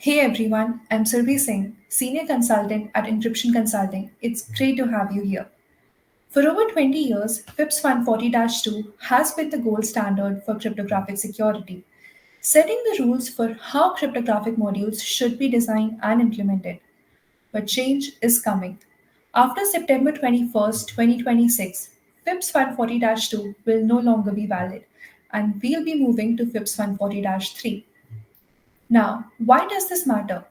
Hey everyone, I'm Surbhi Singh, Senior Consultant at Encryption Consulting. It's great to have you here. For over 20 years, FIPS 140-2 has been the gold standard for cryptographic security, setting the rules for how cryptographic modules should be designed and implemented. But change is coming. After September 21st, 2026, FIPS 140-2 will no longer be valid, and we'll be moving to FIPS 140-3. Now, why does this matter?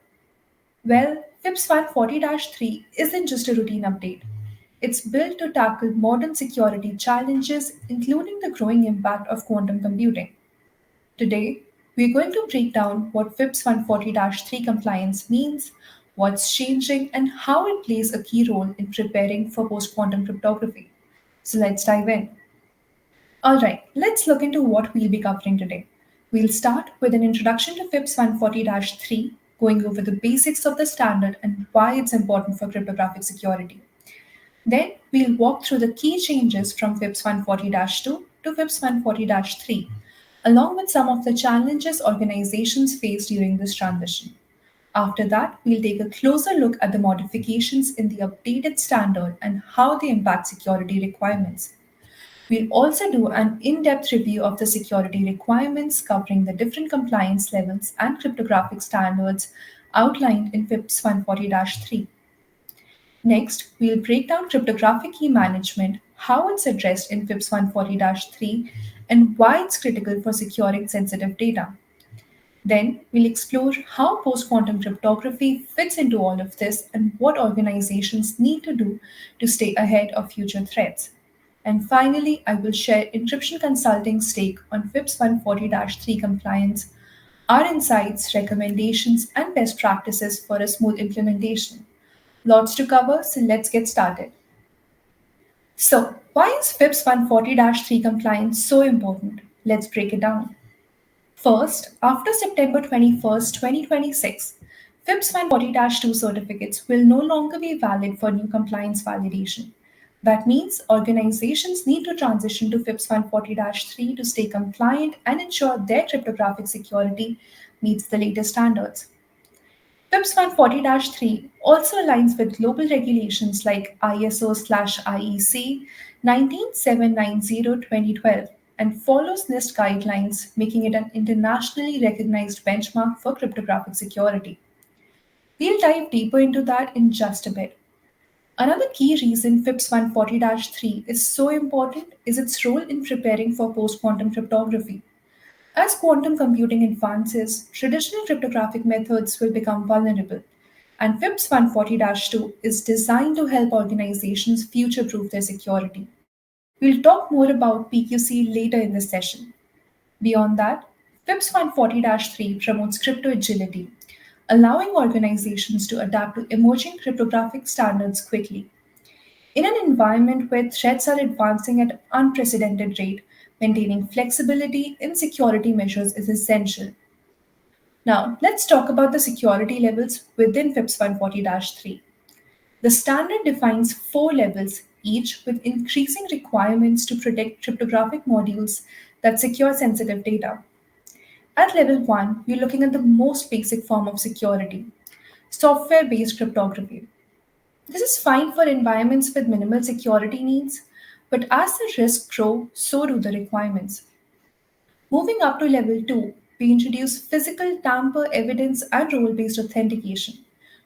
Well, FIPS 140-3 isn't just a routine update. It's built to tackle modern security challenges, including the growing impact of quantum computing. Today, we're going to break down what FIPS 140-3 compliance means, what's changing, and how it plays a key role in preparing for post quantum cryptography. So let's dive in. Alright, let's look into what we'll be covering today. We'll start with an introduction to FIPS 140-3, going over the basics of the standard and why it's important for cryptographic security. Then we'll walk through the key changes from FIPS 140-2 to FIPS 140-3, along with some of the challenges organizations face during this transition. After that, we'll take a closer look at the modifications in the updated standard and how they impact security requirements. We'll also do an in depth review of the security requirements covering the different compliance levels and cryptographic standards outlined in FIPS 140-3. Next, we'll break down cryptographic key management, how it's addressed in FIPS 140-3, and why it's critical for securing sensitive data. Then, we'll explore how post quantum cryptography fits into all of this and what organizations need to do to stay ahead of future threats. And finally, I will share Encryption Consulting's take on FIPS 140-3 compliance, our insights, recommendations, and best practices for a smooth implementation. Lots to cover, so let's get started. So, why is FIPS 140-3 compliance so important? Let's break it down. First, after September 21st, 2026, FIPS 140-2 certificates will no longer be valid for new compliance validation. That means organizations need to transition to FIPS 140-3 to stay compliant and ensure their cryptographic security meets the latest standards. FIPS 140-3 also aligns with global regulations like ISO/IEC 19790/2012 and follows NIST guidelines, making it an internationally recognized benchmark for cryptographic security. We'll dive deeper into that in just a bit. Another key reason FIPS 140-3 is so important is its role in preparing for post quantum cryptography. As quantum computing advances, traditional cryptographic methods will become vulnerable, and FIPS 140-2 is designed to help organizations future proof their security. We'll talk more about PQC later in this session. Beyond that, FIPS 140-3 promotes crypto agility, allowing organizations to adapt to emerging cryptographic standards quickly. In an environment where threats are advancing at an unprecedented rate, maintaining flexibility in security measures is essential. Now, let's talk about the security levels within FIPS 140-3. The standard defines four levels, each with increasing requirements to protect cryptographic modules that secure sensitive data. At level 1, we're looking at the most basic form of security, software based cryptography. This is fine for environments with minimal security needs, but as the risks grow, so do the requirements. Moving up to level 2, we introduce physical tamper evidence and role based authentication,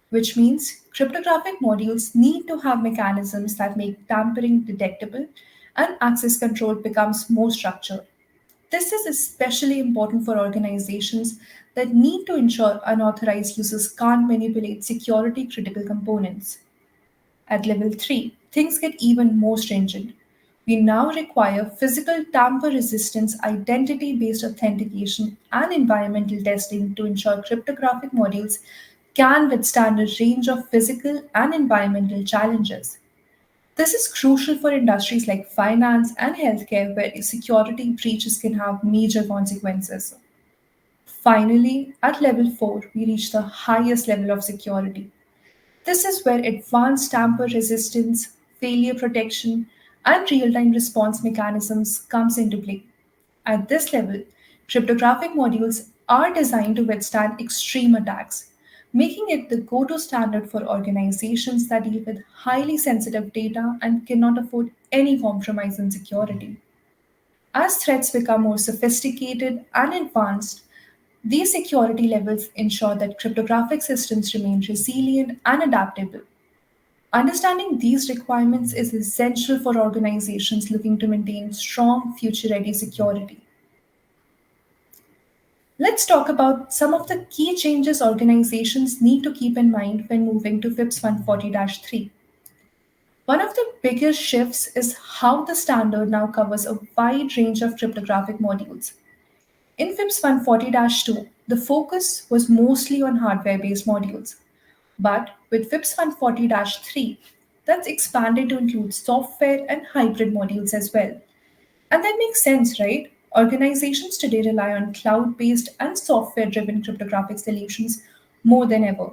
which means cryptographic modules need to have mechanisms that make tampering detectable and access control becomes more structured. This is especially important for organizations that need to ensure unauthorized users can't manipulate security critical components. At level 3, things get even more stringent. We now require physical tamper resistance, identity based authentication, and environmental testing to ensure cryptographic modules can withstand a range of physical and environmental challenges. This is crucial for industries like finance and healthcare, where security breaches can have major consequences. Finally, at level 4, we reach the highest level of security. This is where advanced tamper resistance, failure protection, and real-time response mechanisms comes into play. At this level, cryptographic modules are designed to withstand extreme attacks. making it the go to standard for organizations that deal with highly sensitive data and cannot afford any compromise in security. As threats become more sophisticated and advanced, these security levels ensure that cryptographic systems remain resilient and adaptable. Understanding these requirements is essential for organizations looking to maintain strong, future ready security. Let's talk about some of the key changes organizations need to keep in mind when moving to FIPS 140 3. One of the biggest shifts is how the standard now covers a wide range of cryptographic modules. In FIPS 140 2, the focus was mostly on hardware based modules. But with FIPS 140 3, that's expanded to include software and hybrid modules as well. And that makes sense, right? Organizations today rely on cloud based and software driven cryptographic solutions more than ever.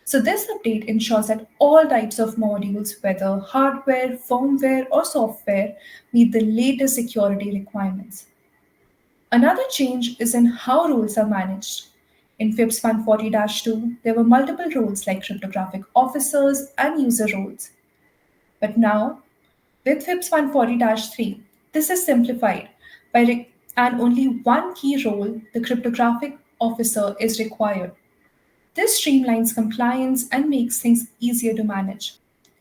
So, this update ensures that all types of modules, whether hardware, firmware, or software, meet the latest security requirements. Another change is in how roles are managed. In FIPS 140 2, there were multiple roles like cryptographic officers and user roles. But now, with FIPS 140 3, this is simplified and only one key role, the cryptographic officer, is required. This streamlines compliance and makes things easier to manage.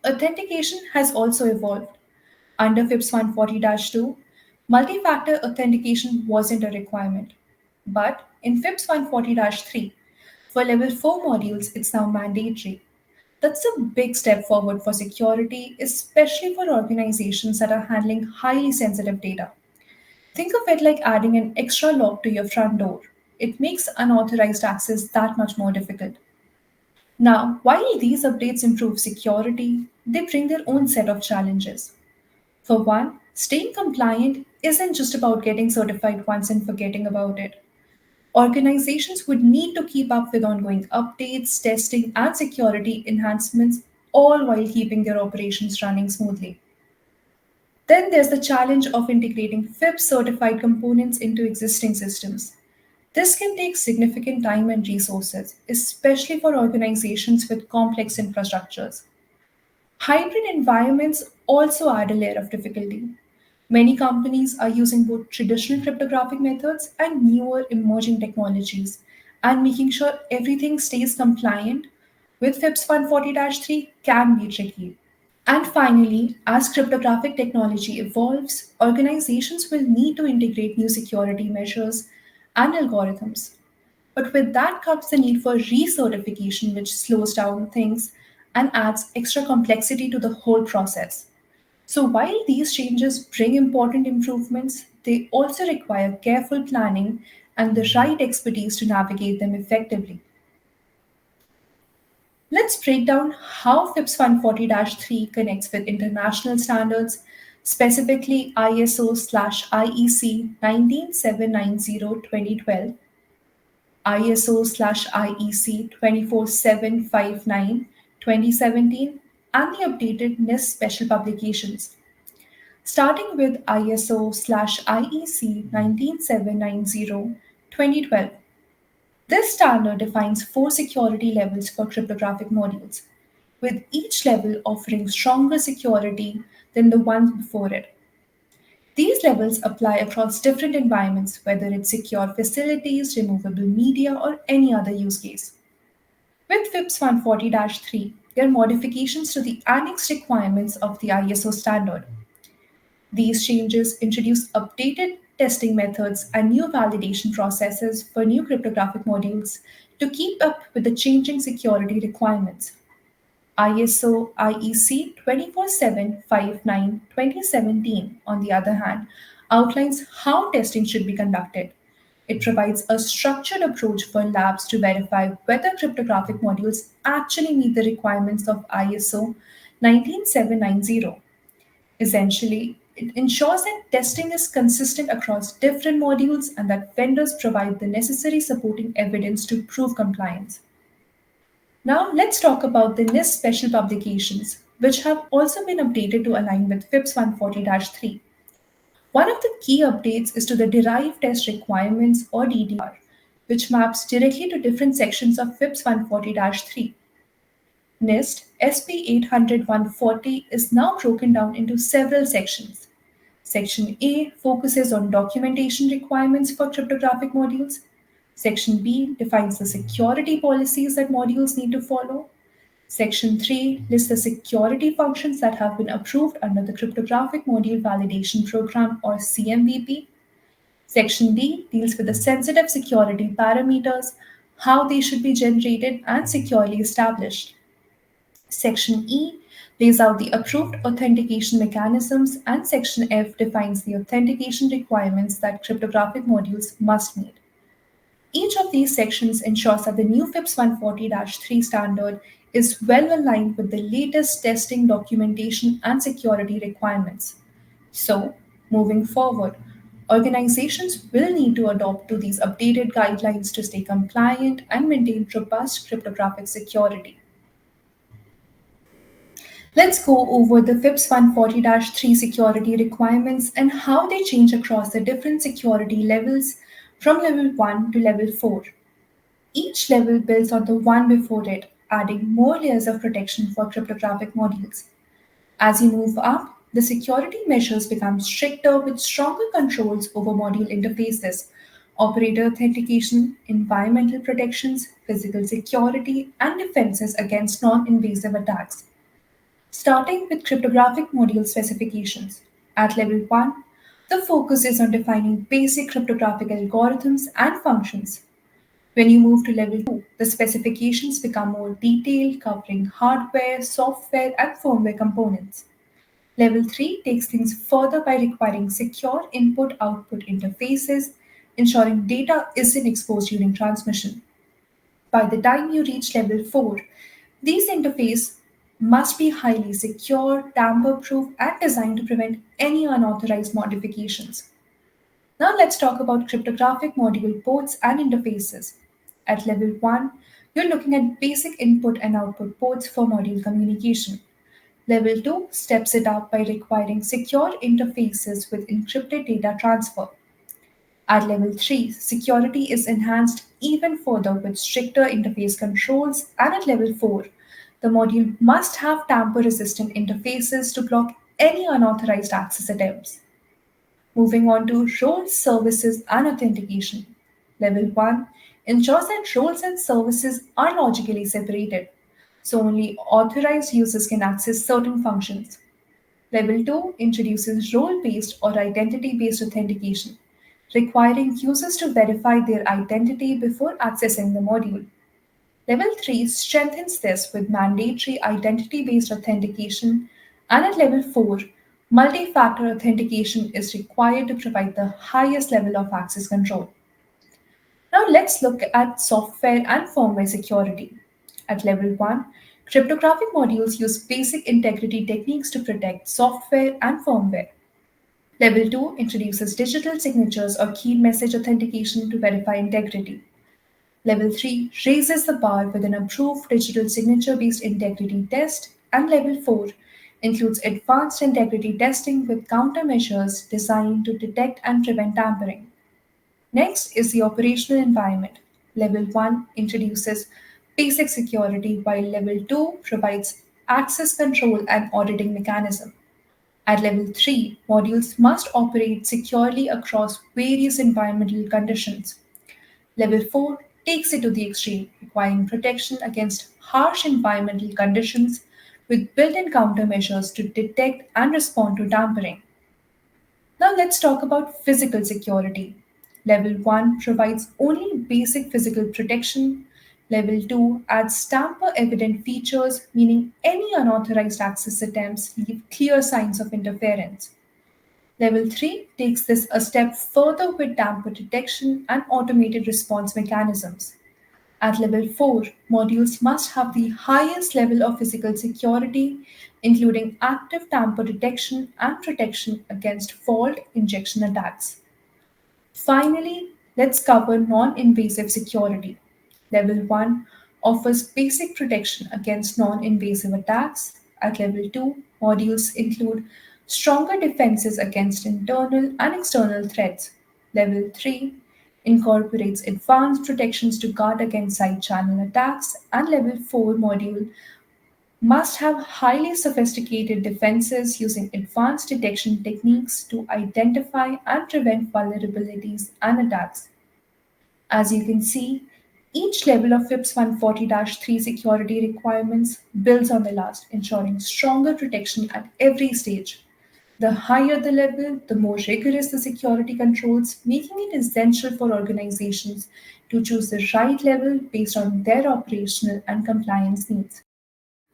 Authentication has also evolved. Under FIPS 140 2, multi factor authentication wasn't a requirement. But in FIPS 140 3, for level 4 modules, it's now mandatory. That's a big step forward for security, especially for organizations that are handling highly sensitive data. Think of it like adding an extra lock to your front door. It makes unauthorized access that much more difficult. Now, while these updates improve security, they bring their own set of challenges. For one, staying compliant isn't just about getting certified once and forgetting about it. Organizations would need to keep up with ongoing updates, testing, and security enhancements, all while keeping their operations running smoothly. Then there's the challenge of integrating FIPS certified components into existing systems. This can take significant time and resources, especially for organizations with complex infrastructures. Hybrid environments also add a layer of difficulty. Many companies are using both traditional cryptographic methods and newer emerging technologies, and making sure everything stays compliant with FIPS 140 3 can be tricky. And finally, as cryptographic technology evolves, organizations will need to integrate new security measures and algorithms. But with that comes the need for recertification, which slows down things and adds extra complexity to the whole process. So, while these changes bring important improvements, they also require careful planning and the right expertise to navigate them effectively. Let's break down how FIPS 140 3 connects with international standards, specifically ISO/IEC 19790/2012, ISO/IEC 24759/2017, and the updated NIST special publications. Starting with ISO/IEC 19790/2012. This standard defines four security levels for cryptographic modules, with each level offering stronger security than the ones before it. These levels apply across different environments, whether it's secure facilities, removable media, or any other use case. With FIPS 140 3, there are modifications to the annexed requirements of the ISO standard. These changes introduce updated testing methods and new validation processes for new cryptographic modules to keep up with the changing security requirements. ISO IEC 24759/2017, on the other hand, outlines how testing should be conducted. It provides a structured approach for labs to verify whether cryptographic modules actually meet the requirements of ISO 19790. Essentially, it ensures that testing is consistent across different modules and that vendors provide the necessary supporting evidence to prove compliance. Now, let's talk about the NIST special publications, which have also been updated to align with FIPS 140 3. One of the key updates is to the derived test requirements, or DTR. which maps directly to different sections of FIPS 140-3. NIST SP 800-140 is now broken down into several sections. Section A focuses on documentation requirements for cryptographic modules. Section B defines the security policies that modules need to follow. Section 3 lists the security functions that have been approved under the Cryptographic Module Validation Program or CMVP. Section D deals with the sensitive security parameters, how they should be generated and securely established. Section E lays out the approved authentication mechanisms, and Section F defines the authentication requirements that cryptographic modules must meet. Each of these sections ensures that the new FIPS 140-3 standard is well aligned with the latest testing, documentation, and security requirements. So, moving forward, organizations will need to adopt to these updated guidelines to stay compliant and maintain robust cryptographic security. Let's go over the FIPS 140-3 security requirements and how they change across the different security levels from level 1 to level 4. Each level builds on the one before it, adding more layers of protection for cryptographic modules. As you move up, the security measures become stricter with stronger controls over module interfaces, operator authentication, environmental protections, physical security, and defenses against non invasive attacks. Starting with cryptographic module specifications. At level 1, the focus is on defining basic cryptographic algorithms and functions. When you move to level 2, the specifications become more detailed, covering hardware, software, and firmware components. Level 3 takes things further by requiring secure input output interfaces, ensuring data isn't exposed during transmission. By the time you reach level 4, these interfaces must be highly secure, tamper proof, and designed to prevent any unauthorized modifications. Now let's talk about cryptographic module ports and interfaces. At level 1, you're looking at basic input and output ports for module communication. Level 2 steps it up by requiring secure interfaces with encrypted data transfer. At level 3, security is enhanced even further with stricter interface controls, and at level 4, the module must have tamper resistant interfaces to block any unauthorized access attempts. Moving on to roles, services, and authentication. Level 1 ensures that roles and services are logically separated, so only authorized users can access certain functions. Level 2 introduces role based or identity based authentication, requiring users to verify their identity before accessing the module. Level 3 strengthens this with mandatory identity based authentication, and at level 4, multi factor authentication is required to provide the highest level of access control. Now let's look at software and firmware security. At level 1, cryptographic modules use basic integrity techniques to protect software and firmware. Level 2 introduces digital signatures or key message authentication to verify integrity. Level 3 raises the bar with an approved digital signature based integrity test, and Level 4 includes advanced integrity testing with countermeasures designed to detect and prevent tampering. Next is the operational environment. Level 1 introduces basic security, while Level 2 provides access control and auditing mechanism. At level 3, modules must operate securely across various environmental conditions. Level 4 takes it to the extreme, requiring protection against harsh environmental conditions with built in countermeasures to detect and respond to tampering. Now let's talk about physical security. Level 1 provides only basic physical protection. Level 2 adds tamper evident features, meaning any unauthorized access attempts leave clear signs of interference. Level 3 takes this a step further with tamper detection and automated response mechanisms. At level 4, modules must have the highest level of physical security, including active tamper detection and protection against fault injection attacks. Finally, let's cover non invasive security. Level 1 offers basic protection against non invasive attacks. At level 2, modules include stronger defenses against internal and external threats. Level 3 incorporates advanced protections to guard against side channel attacks, and Level 4 module must have highly sophisticated defenses using advanced detection techniques to identify and prevent vulnerabilities and attacks. As you can see, each level of FIPS 140-3 security requirements builds on the last, ensuring stronger protection at every stage. The higher the level, the more rigorous the security controls, making it essential for organizations to choose the right level based on their operational and compliance needs.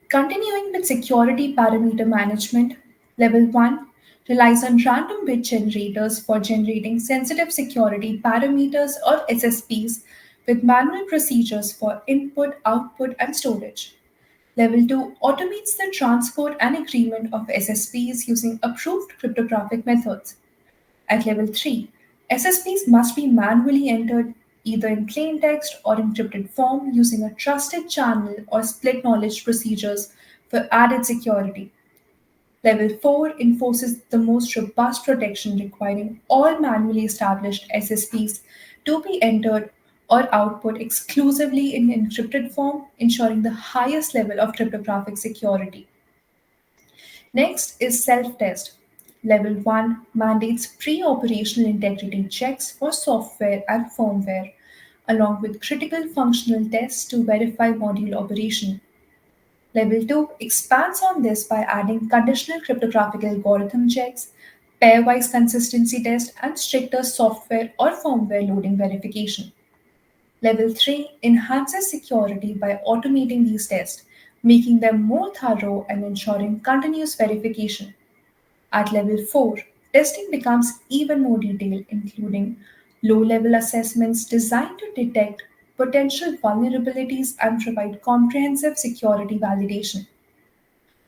Continuing with security parameter management, Level 1 relies on random bit generators for generating sensitive security parameters or SSPs with manual procedures for input, output, and storage. Level 2 automates the transport and agreement of SSPs using approved cryptographic methods. At level 3, SSPs must be manually entered either in plain text or encrypted form using a trusted channel or split knowledge procedures for added security. Level 4 enforces the most robust protection, requiring all manually established SSPs to be entered or output exclusively in encrypted form, ensuring the highest level of cryptographic security. Next is self-test. Level 1 mandates pre-operational integrity checks for software and firmware, along with critical functional tests to verify module operation. Level 2 expands on this by adding conditional cryptographic algorithm checks, pairwise consistency test, and stricter software or firmware loading verification. Level 3 enhances security by automating these tests, making them more thorough and ensuring continuous verification. At level 4, testing becomes even more detailed, including low level assessments designed to detect potential vulnerabilities and provide comprehensive security validation.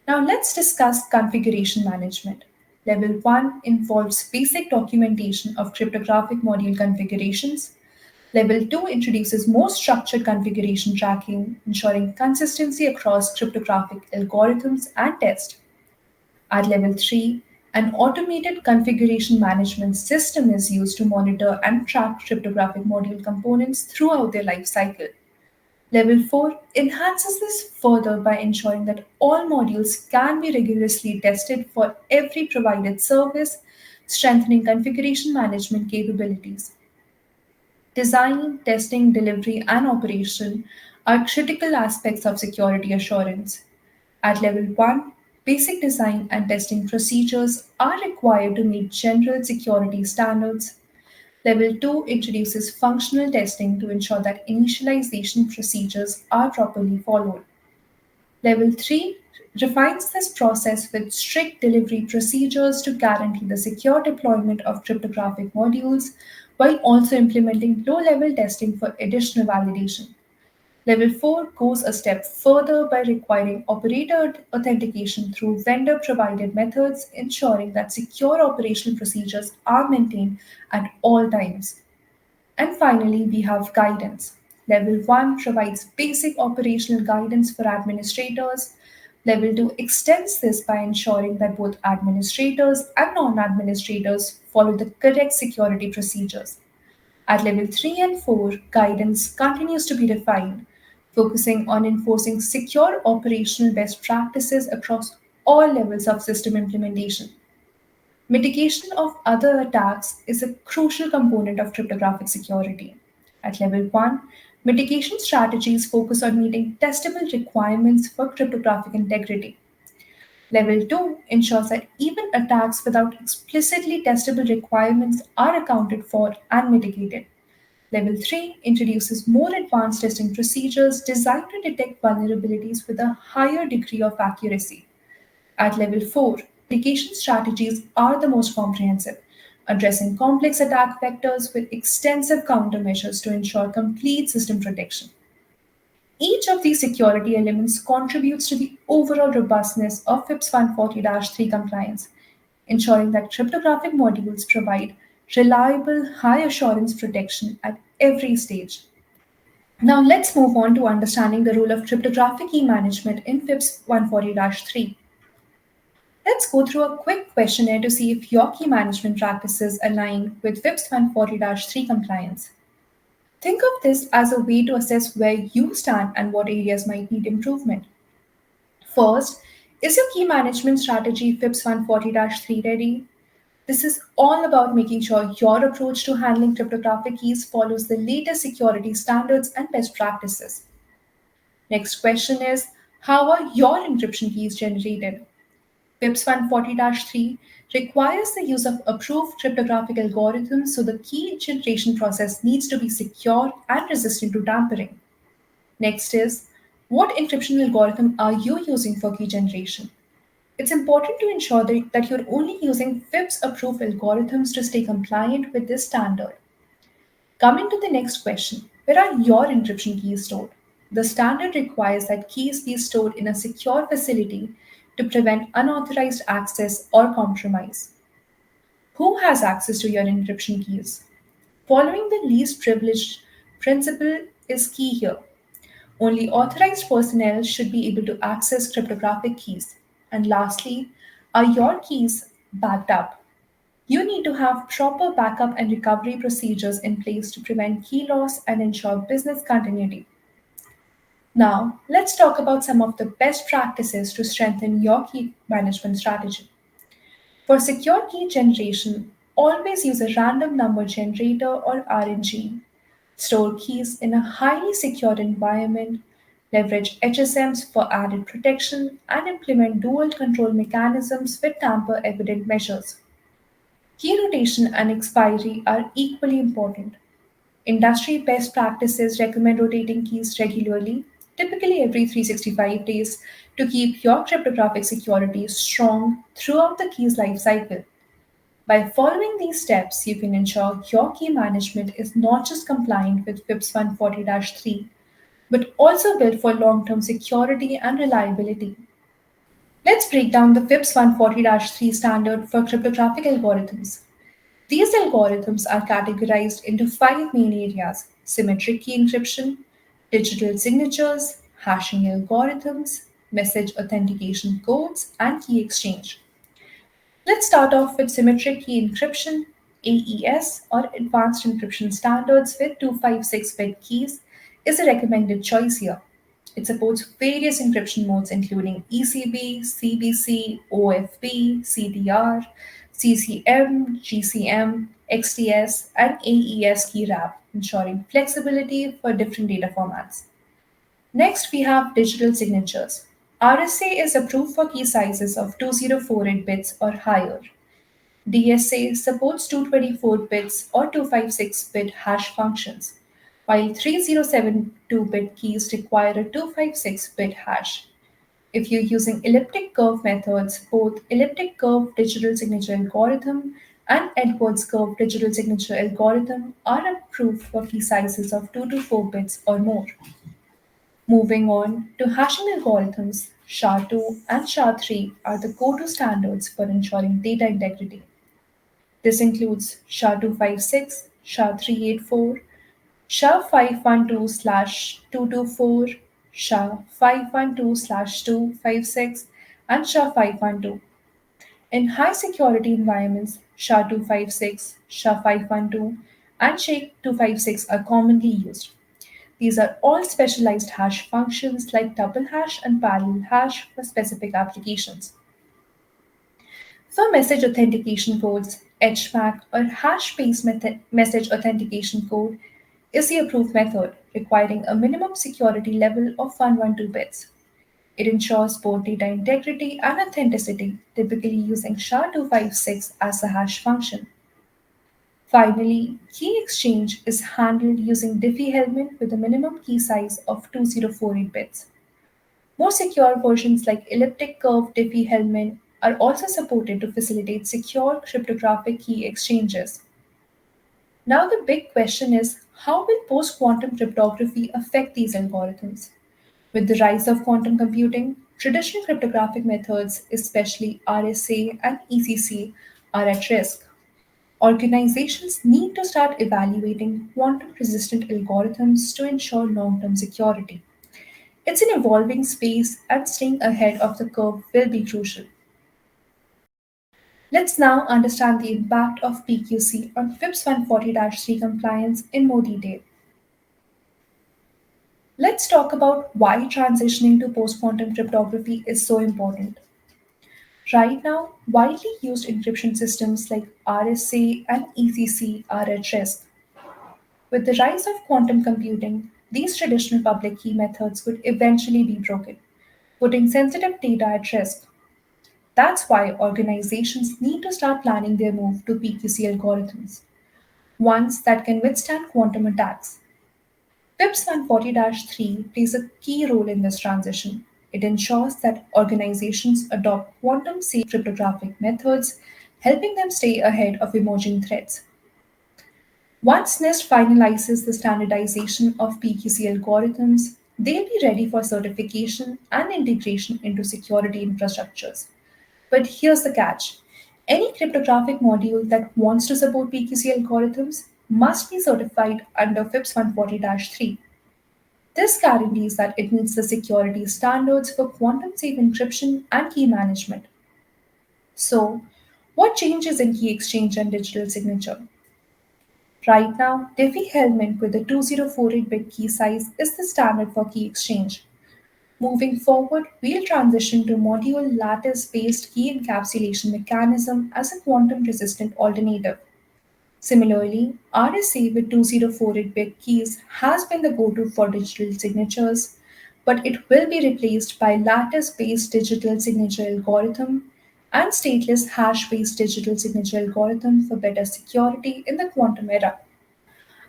Now, let's discuss configuration management. Level 1 involves basic documentation of cryptographic module configurations. Level 2 introduces more structured configuration tracking, ensuring consistency across cryptographic algorithms and tests. At level 3, an automated configuration management system is used to monitor and track cryptographic module components throughout their life cycle. Level 4 enhances this further by ensuring that all modules can be rigorously tested for every provided service, strengthening configuration management capabilities. Design, testing, delivery, and operation are critical aspects of security assurance. At level 1, basic design and testing procedures are required to meet general security standards. Level 2 introduces functional testing to ensure that initialization procedures are properly followed. Level 3 refines this process with strict delivery procedures to guarantee the secure deployment of cryptographic modules while also implementing low level testing for additional validation. Level 4 goes a step further by requiring operator authentication through vendor provided methods, ensuring that secure operational procedures are maintained at all times. And finally, we have guidance. Level 1 provides basic operational guidance for administrators. Level 2 extends this by ensuring that both administrators and non administrators follow the correct security procedures. At level 3 and 4, guidance continues to be refined, focusing on enforcing secure operational best practices across all levels of system implementation. Mitigation of other attacks is a crucial component of cryptographic security. At level 1, mitigation strategies focus on meeting testable requirements for cryptographic integrity. Level 2 ensures that even attacks without explicitly testable requirements are accounted for and mitigated. Level 3 introduces more advanced testing procedures designed to detect vulnerabilities with a higher degree of accuracy. At level 4, mitigation strategies are the most comprehensive, addressing complex attack vectors with extensive countermeasures to ensure complete system protection. Each of these security elements contributes to the overall robustness of FIPS 140-3 compliance, ensuring that cryptographic modules provide reliable, high assurance protection at every stage. Now let's move on to understanding the role of cryptographic key management in FIPS 140-3. Let's go through a quick questionnaire to see if your key management practices align with FIPS 140-3 compliance. Think of this as a way to assess where you stand and what areas might need improvement. First, is your key management strategy FIPS 140-3 ready? This is all about making sure your approach to handling cryptographic keys follows the latest security standards and best practices. Next question is, how are your encryption keys generated? FIPS 140-3 requires the use of approved cryptographic algorithms, so the key generation process needs to be secure and resistant to tampering. Next is, what encryption algorithm are you using for key generation? It's important to ensure that you're only using FIPS approved algorithms to stay compliant with this standard. Coming to the next question, where are your encryption keys stored? The standard requires that keys be stored in a secure facility to prevent unauthorized access or compromise. Who has access to your encryption keys? Following the least privileged principle is key here. Only authorized personnel should be able to access cryptographic keys. And lastly, are your keys backed up? You need to have proper backup and recovery procedures in place to prevent key loss and ensure business continuity. Now, let's talk about some of the best practices to strengthen your key management strategy. For secure key generation, always use a random number generator or RNG. Store keys in a highly secured environment, leverage HSMs for added protection, and implement dual control mechanisms with tamper evident measures. Key rotation and expiry are equally important. Industry best practices recommend rotating keys regularly, typically every 365 days, to keep your cryptographic security strong throughout the key's life cycle. By following these steps, you can ensure your key management is not just compliant with FIPS 140-3, but also built for long term security and reliability. Let's break down the FIPS 140-3 standard for cryptographic algorithms. These algorithms are categorized into five main areas: symmetric key encryption, digital signatures, hashing algorithms, message authentication codes, and key exchange. Let's start off with symmetric key encryption, AES, or advanced encryption standards with 256-bit keys is a recommended choice here. It supports various encryption modes including ECB, CBC, OFB, CDR, CCM, GCM, XTS, and AES key wrap, ensuring flexibility for different data formats. Next, we have digital signatures. RSA is approved for key sizes of 2048 bits or higher. DSA supports 224 bits or 256-bit hash functions, while 3072-bit keys require a 256-bit hash. If you're using elliptic curve methods, both elliptic curve digital signature algorithm and Edwards curve digital signature algorithm are approved for key sizes of 2 to 4 bits or more. Moving on to hashing algorithms, SHA-2 and SHA-3 are the go-to standards for ensuring data integrity. This includes SHA-256, SHA-384, SHA-512/224, SHA-512/256, and SHA-512. In high security environments, SHA-256, SHA-512, and SHA-256 are commonly used. These are all specialized hash functions like double hash and parallel hash for specific applications. For message authentication codes, HMAC or hash-based message authentication code is the approved method, requiring a minimum security level of 112 bits. It ensures both data integrity and authenticity, typically using SHA-256 as the hash function. Finally, key exchange is handled using Diffie-Hellman with a minimum key size of 2048 bits. More secure versions like elliptic curve Diffie-Hellman are also supported to facilitate secure cryptographic key exchanges. Now the big question is, how will post-quantum cryptography affect these algorithms? With the rise of quantum computing, traditional cryptographic methods, especially RSA and ECC, are at risk. Organizations need to start evaluating quantum resistant algorithms to ensure long term security. It's an evolving space, and staying ahead of the curve will be crucial. Let's now understand the impact of PQC on FIPS 140-3 compliance in more detail. Let's talk about why transitioning to post quantum cryptography is so important. Right now, widely used encryption systems like RSA and ECC are at risk. With the rise of quantum computing, these traditional public key methods could eventually be broken, putting sensitive data at risk. That's why organizations need to start planning their move to PQC algorithms, ones that can withstand quantum attacks. FIPS 140-3 plays a key role in this transition. It ensures that organizations adopt quantum safe cryptographic methods, helping them stay ahead of emerging threats. Once NIST finalizes the standardization of PQC algorithms, they'll be ready for certification and integration into security infrastructures. But here's the catch: any cryptographic module that wants to support PQC algorithms must be certified under FIPS 140-3. This guarantees that it meets the security standards for quantum safe encryption and key management. So, what changes in key exchange and digital signature? Right now, Diffie-Hellman with the 2048-bit key size is the standard for key exchange. Moving forward, we'll transition to module lattice-based key encapsulation mechanism as a quantum-resistant alternative. Similarly, RSA with 2048-bit keys has been the go-to for digital signatures, but it will be replaced by lattice-based digital signature algorithm and stateless hash-based digital signature algorithm for better security in the quantum era.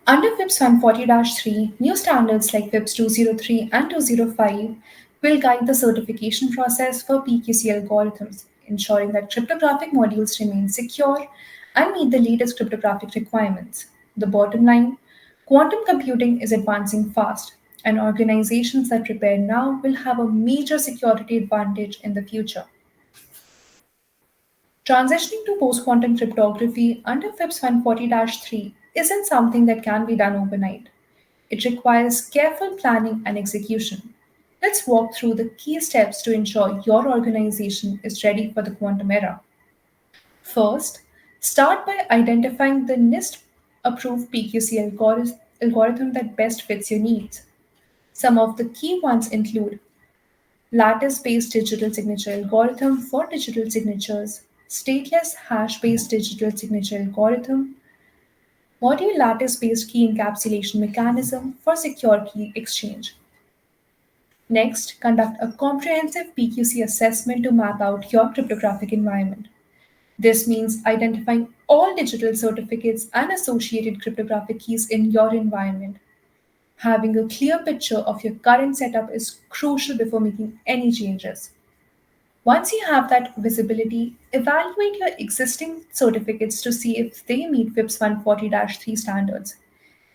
Under FIPS 140-3, new standards like FIPS 203 and 205 will guide the certification process for PQC algorithms, ensuring that cryptographic modules remain secure and meet the latest cryptographic requirements. The bottom line: quantum computing is advancing fast, and organizations that prepare now will have a major security advantage in the future. Transitioning to post quantum cryptography under FIPS 140-3 isn't something that can be done overnight. It requires careful planning and execution. Let's walk through the key steps to ensure your organization is ready for the quantum era. First, start by identifying the NIST approved PQC algorithm that best fits your needs. Some of the key ones include lattice-based digital signature algorithm for digital signatures, stateless hash-based digital signature algorithm, module lattice-based key encapsulation mechanism for secure key exchange. Next, conduct a comprehensive PQC assessment to map out your cryptographic environment. This means identifying all digital certificates and associated cryptographic keys in your environment. Having a clear picture of your current setup is crucial before making any changes. Once you have that visibility, evaluate your existing certificates to see if they meet FIPS 140-3 standards.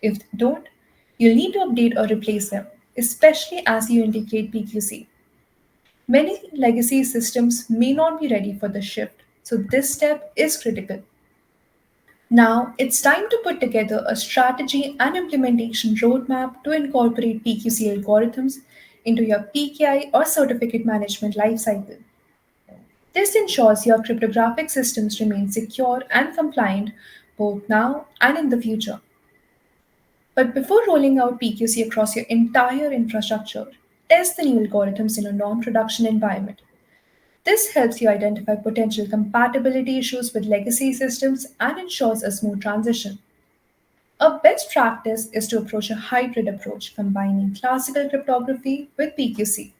If they don't, you'll need to update or replace them, especially as you integrate PQC. Many legacy systems may not be ready for the shift, so this step is critical. Now, it's time to put together a strategy and implementation roadmap to incorporate PQC algorithms into your PKI or certificate management lifecycle. This ensures your cryptographic systems remain secure and compliant both now and in the future. But before rolling out PQC across your entire infrastructure, test the new algorithms in a non production environment. This helps you identify potential compatibility issues with legacy systems and ensures a smooth transition. A best practice is to approach a hybrid approach, combining classical cryptography with PQC.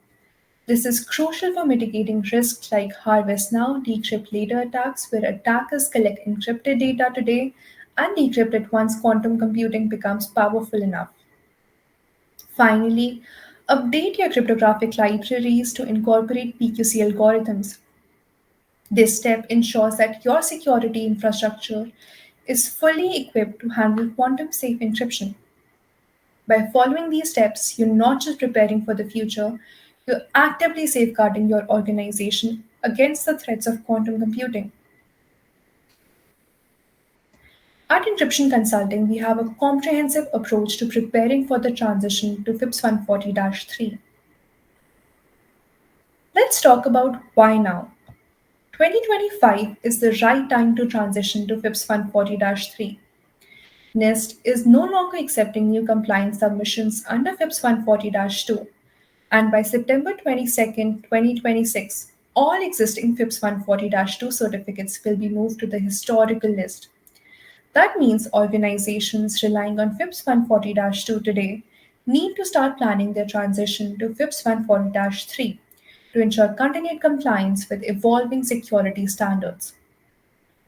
This is crucial for mitigating risks like harvest now, decrypt later attacks, where attackers collect encrypted data today and decrypt it once quantum computing becomes powerful enough. Finally, update your cryptographic libraries to incorporate PQC algorithms. This step ensures that your security infrastructure is fully equipped to handle quantum safe encryption. By following these steps, you're not just preparing for the future, you're actively safeguarding your organization against the threats of quantum computing. At Encryption Consulting, we have a comprehensive approach to preparing for the transition to FIPS 140-3. Let's talk about why now. 2025 is the right time to transition to FIPS 140-3. NIST is no longer accepting new compliance submissions under FIPS 140-2, and by September 22nd, 2026, all existing FIPS 140-2 certificates will be moved to the historical list. That means organizations relying on FIPS 140-2 today need to start planning their transition to FIPS 140-3 to ensure continued compliance with evolving security standards.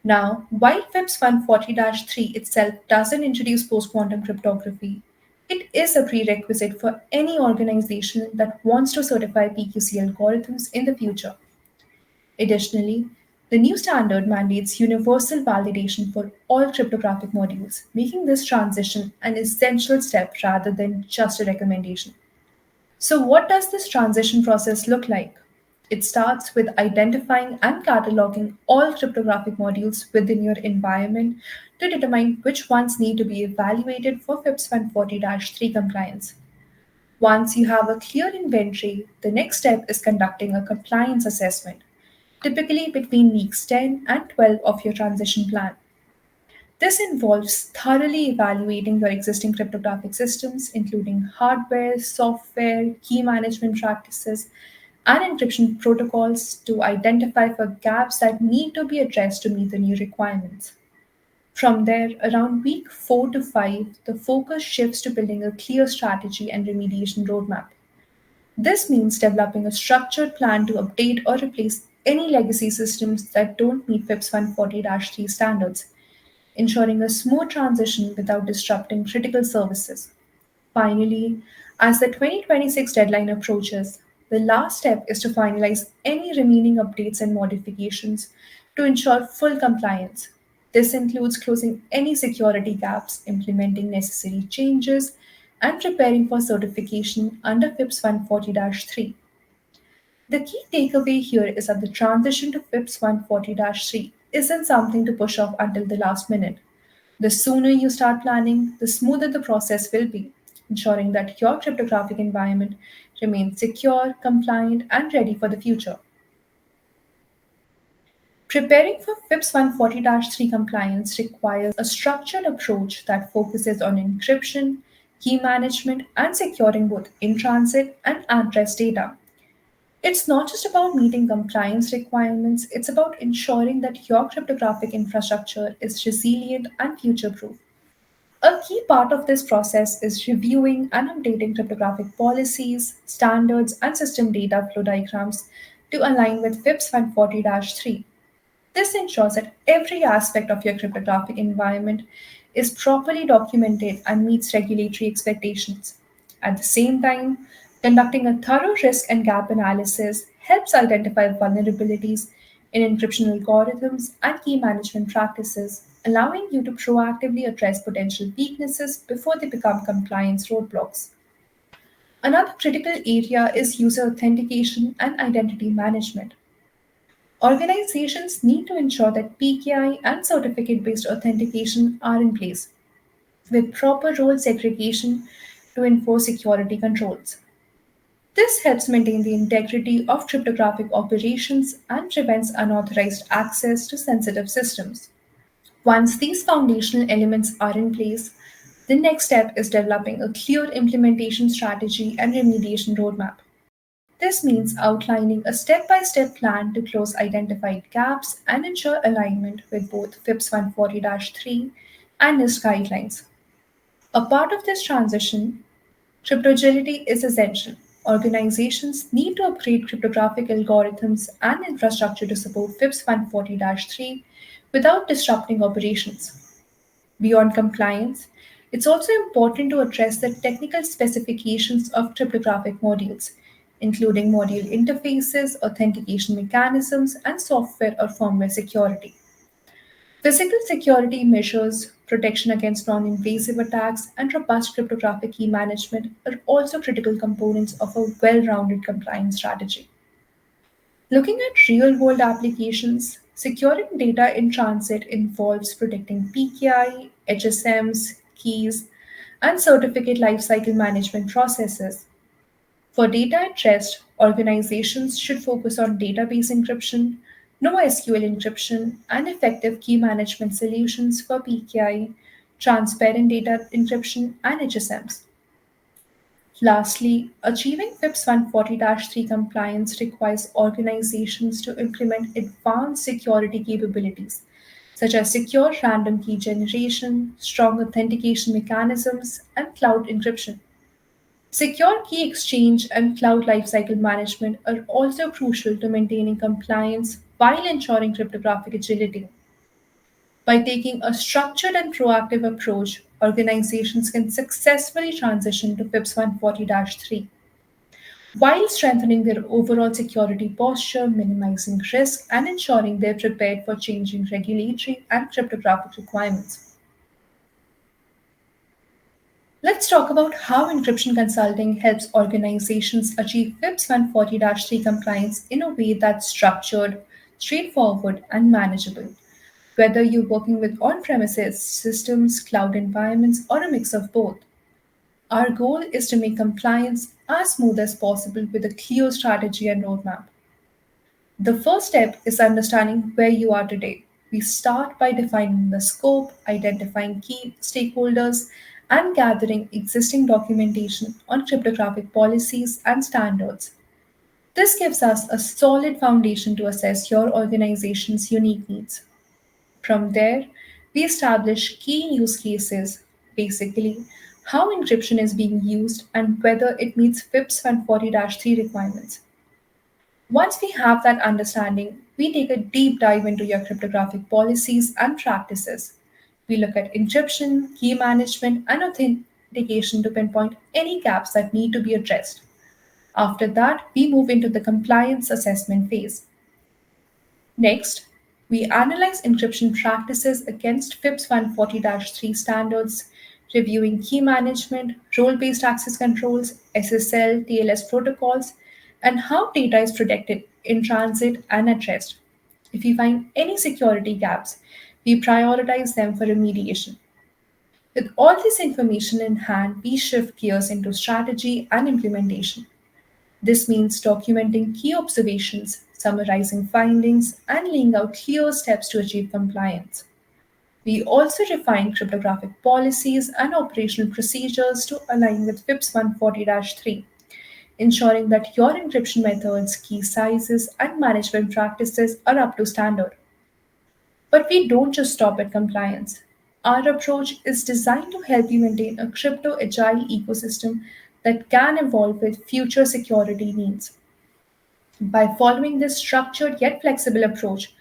Now, while FIPS 140-3 itself doesn't introduce post-quantum cryptography, it is a prerequisite for any organization that wants to certify PQC algorithms in the future. Additionally, the new standard mandates universal validation for all cryptographic modules, making this transition an essential step rather than just a recommendation. So, what does this transition process look like? It starts with identifying and cataloging all cryptographic modules within your environment to determine which ones need to be evaluated for FIPS 140-3 compliance. Once you have a clear inventory, the next step is conducting a compliance assessment, typically between weeks 10 and 12 of your transition plan. This involves thoroughly evaluating your existing cryptographic systems, including hardware, software, key management practices, and encryption protocols to identify for gaps that need to be addressed to meet the new requirements. From there, around week 4 to 5, the focus shifts to building a clear strategy and remediation roadmap. This means developing a structured plan to update or replace any legacy systems that don't meet FIPS 140-3 standards, ensuring a smooth transition without disrupting critical services. Finally, as the 2026 deadline approaches, the last step is to finalize any remaining updates and modifications to ensure full compliance. This includes closing any security gaps, implementing necessary changes, and preparing for certification under FIPS 140-3. The key takeaway here is that the transition to FIPS 140-3 isn't something to push off until the last minute. The sooner you start planning, the smoother the process will be, ensuring that your cryptographic environment remains secure, compliant, and ready for the future. Preparing for FIPS 140-3 compliance requires a structured approach that focuses on encryption, key management, and securing both in transit and at rest data. It's not just about meeting compliance requirements, it's about ensuring that your cryptographic infrastructure is resilient and future proof. A key part of this process is reviewing and updating cryptographic policies, standards, and system data flow diagrams to align with FIPS 140-3. This ensures that every aspect of your cryptographic environment is properly documented and meets regulatory expectations. At the same time, conducting a thorough risk and gap analysis helps identify vulnerabilities in encryption algorithms and key management practices, allowing you to proactively address potential weaknesses before they become compliance roadblocks. Another critical area is user authentication and identity management. Organizations need to ensure that PKI and certificate based authentication are in place, with proper role segregation to enforce security controls. This helps maintain the integrity of cryptographic operations and prevents unauthorized access to sensitive systems. Once these foundational elements are in place, the next step is developing a clear implementation strategy and remediation roadmap. This means outlining a step by step plan to close identified gaps and ensure alignment with both FIPS 140-3 and NIST guidelines. A part of this transition, cryptogility is essential. Organizations need to upgrade cryptographic algorithms and infrastructure to support FIPS 140-3 without disrupting operations. Beyond compliance, it's also important to address the technical specifications of cryptographic modules, including module interfaces, authentication mechanisms, and software or firmware security. Physical security measures, protection against non invasive attacks, and robust cryptographic key management are also critical components of a well rounded compliance strategy. Looking at real world applications, securing data in transit involves protecting PKI, HSMs, keys, and certificate lifecycle management processes. For data at rest, organizations should focus on database encryption, NoSQL encryption, and effective key management solutions for PKI transparent data encryption, and HSMs. Lastly, achieving FIPS 140-3 compliance requires organizations to implement advanced security capabilities, such as secure random key generation, strong authentication mechanisms, and cloud encryption. Secure key exchange and cloud lifecycle management are also crucial to maintaining compliance while ensuring cryptographic agility. By taking a structured and proactive approach, organizations can successfully transition to FIPS 140-3 while strengthening their overall security posture, minimizing risk, and ensuring they're prepared for changing regulatory and cryptographic requirements. Let's talk about how encryption consulting helps organizations achieve FIPS 140-3 compliance in a way that's structured, straightforward, and manageable. Whether you're working with on premises systems, cloud environments, or a mix of both, our goal is to make compliance as smooth as possible with a clear strategy and roadmap. The first step is understanding where you are today. We start by defining the scope, identifying key stakeholders, and gathering existing documentation on cryptographic policies and standards. This gives us a solid foundation to assess your organization's unique needs. From there, we establish key use cases, basically, how encryption is being used and whether it meets FIPS 140-3 requirements. Once we have that understanding, we take a deep dive into your cryptographic policies and practices. We look at encryption, key management, and authentication to pinpoint any gaps that need to be addressed. After that, we move into the compliance assessment phase. Next, we analyze encryption practices against FIPS 140-3 standards, reviewing key management, role based access controls, SSL, TLS protocols, and how data is protected in transit and at rest. If we find any security gaps, we prioritize them for remediation. With all this information in hand, we shift gears into strategy and implementation. This means documenting key observations, summarizing findings, and laying out clear steps to achieve compliance. We also refine cryptographic policies and operational procedures to align with FIPS 140-3, ensuring that your encryption methods, key sizes, and management practices are up to standard. But we don't just stop at compliance. Our approach is designed to help you maintain a crypto agile ecosystem that can evolve with future security needs. By following this structured yet flexible approach,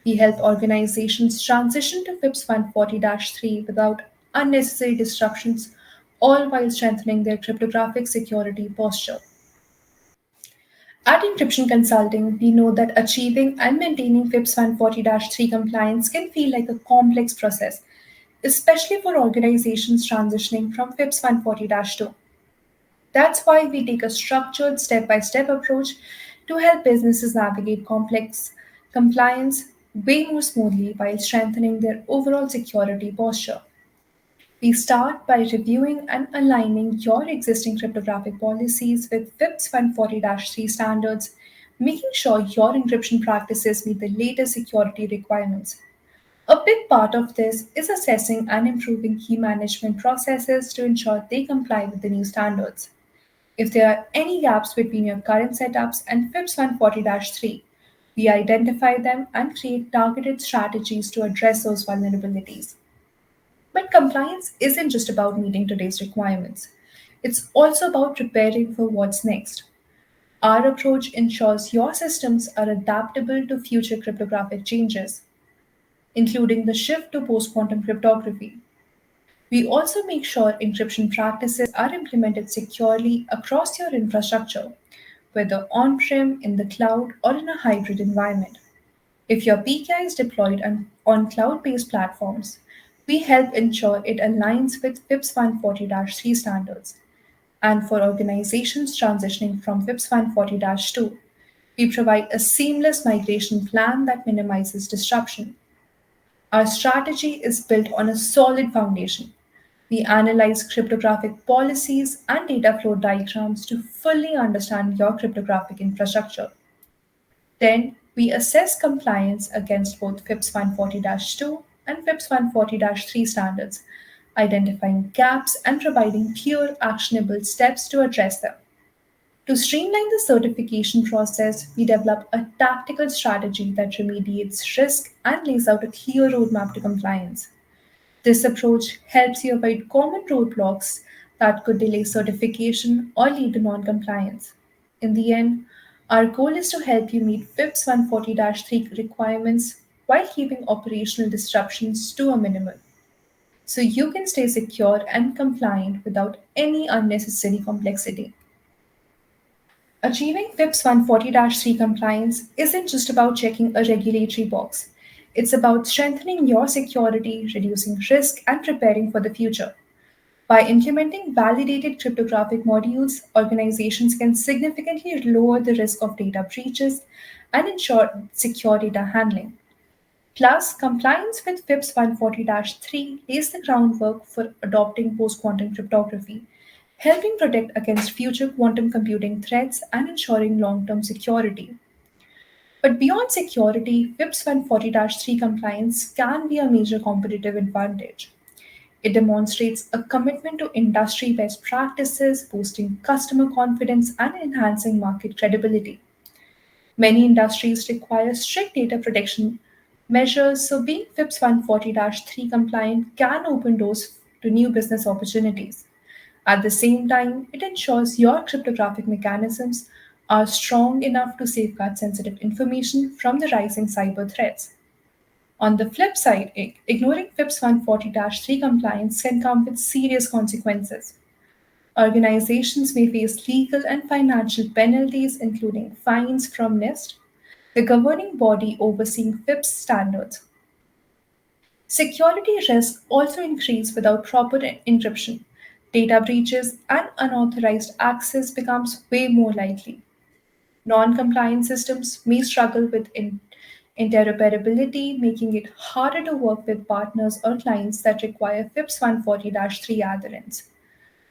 we help organizations transition to FIPS 140-3 without unnecessary disruptions, all while strengthening their cryptographic security posture. At Encryption Consulting, we know that achieving and maintaining FIPS 140-3 compliance can feel like a complex process, especially for organizations transitioning from FIPS 140-2. That's why we take a structured step by step approach to help businesses navigate complex compliance way more smoothly while strengthening their overall security posture. We start by reviewing and aligning your existing cryptographic policies with FIPS 140-3 standards, making sure your encryption practices meet the latest security requirements. A big part of this is assessing and improving key management processes to ensure they comply with the new standards. If there are any gaps between your current setups and FIPS 140-3, we identify them and create targeted strategies to address those vulnerabilities. But compliance isn't just about meeting today's requirements. It's also about preparing for what's next. Our approach ensures your systems are adaptable to future cryptographic changes, including the shift to post quantum cryptography. We also make sure encryption practices are implemented securely across your infrastructure, whether on prem, in the cloud, or in a hybrid environment. If your PKI is deployed on cloud based platforms, we help ensure it aligns with FIPS 140-3 standards. And for organizations transitioning from FIPS 140-2, we provide a seamless migration plan that minimizes disruption. Our strategy is built on a solid foundation. We analyze cryptographic policies and data flow diagrams to fully understand your cryptographic infrastructure. Then, we assess compliance against both FIPS 140-2 and FIPS 140-3 standards, identifying gaps and providing clear, actionable steps to address them. To streamline the certification process, we develop a tactical strategy that remediates risk and lays out a clear roadmap to compliance. This approach helps you avoid common roadblocks that could delay certification or lead to non compliance. In the end, our goal is to help you meet FIPS 140 3 requirements while keeping operational disruptions to a minimum so you can stay secure and compliant without any unnecessary complexity. Achieving FIPS 140 3 compliance isn't just about checking a regulatory box. It's about strengthening your security, reducing risk, and preparing for the future. By implementing validated cryptographic modules, organizations can significantly lower the risk of data breaches and ensure secure data handling. Plus, compliance with FIPS 140 3 lays the groundwork for adopting post quantum cryptography, helping protect against future quantum computing threats and ensuring long term security. But beyond security, FIPS 140 3 compliance can be a major competitive advantage. It demonstrates a commitment to industry best practices, boosting customer confidence and enhancing market credibility. Many industries require strict data protection measures, so being FIPS 140 3 compliant can open doors to new business opportunities. At the same time, it ensures your cryptographic mechanisms are strong enough to safeguard sensitive information from the rising cyber threats. On the flip side, ignoring FIPS 140 3 compliance can come with serious consequences. Organizations may face legal and financial penalties, including fines from NIST, the governing body overseeing FIPS standards. Security risks also increase without proper encryption. Data breaches and unauthorized access becomes way more likely. Non-compliant systems may struggle with interoperability, making it harder to work with partners or clients that require FIPS 140 3 adherence.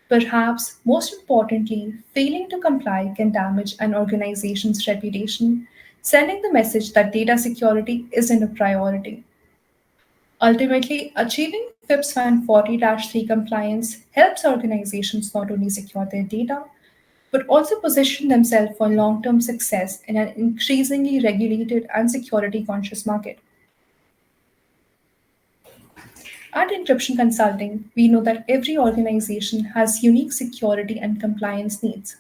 Perhaps most importantly, failing to comply can damage an organization's reputation, sending the message that data security isn't a priority. Ultimately, achieving FIPS 140 3 compliance helps organizations not only secure their data, but also position themselves for long term success in an increasingly regulated and security conscious market. At Encryption Consulting, we know that every organization has unique security and compliance needs.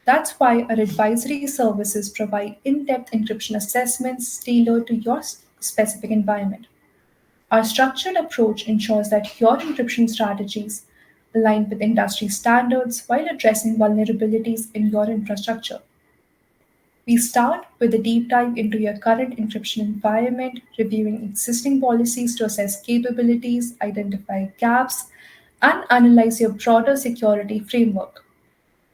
That's why our advisory services provide in depth encryption assessments tailored to your specific environment. Our structured approach ensures that your encryption strategies align with industry standards while addressing vulnerabilities in your infrastructure. We start with a deep dive into your current encryption environment, reviewing existing policies to assess capabilities, identify gaps, and analyze your broader security framework.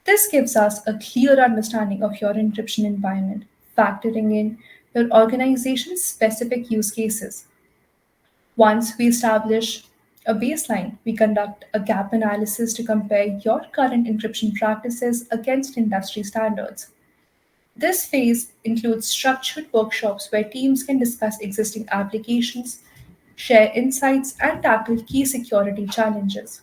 This gives us a clear understanding of your encryption environment, factoring in your organization's specific use cases. Once we establish a baseline, we conduct a gap analysis to compare your current encryption practices against industry standards. This phase includes structured workshops where teams can discuss existing applications, share insights, and tackle key security challenges.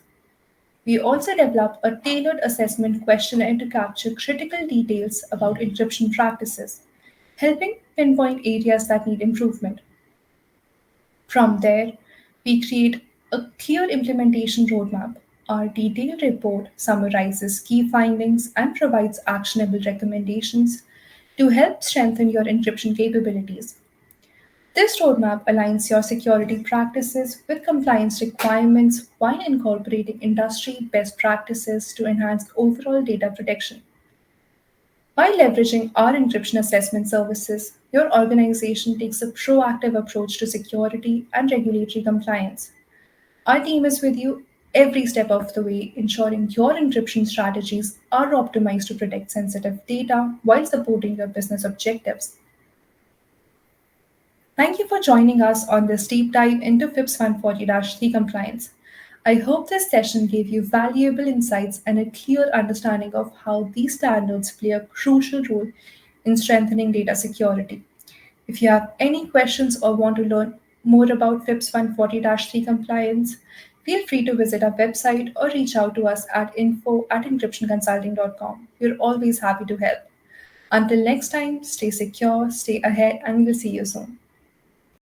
We also develop a tailored assessment questionnaire to capture critical details about encryption practices, helping pinpoint areas that need improvement. From there, we create a clear implementation roadmap. Our detailed report summarizes key findings and provides actionable recommendations to help strengthen your encryption capabilities. This roadmap aligns your security practices with compliance requirements while incorporating industry best practices to enhance overall data protection. By leveraging our encryption assessment services, your organization takes a proactive approach to security and regulatory compliance. Our team is with you every step of the way, ensuring your encryption strategies are optimized to protect sensitive data while supporting your business objectives. Thank you for joining us on this deep dive into FIPS 140 3 compliance. I hope this session gave you valuable insights and a clear understanding of how these standards play a crucial role in strengthening data security. If you have any questions or want to learn more about FIPS 140 3 compliance, Feel free to visit our website or reach out to us at info@encryptionconsulting.com. We're always happy to help. Until next time, stay secure, stay ahead, and we will see you soon.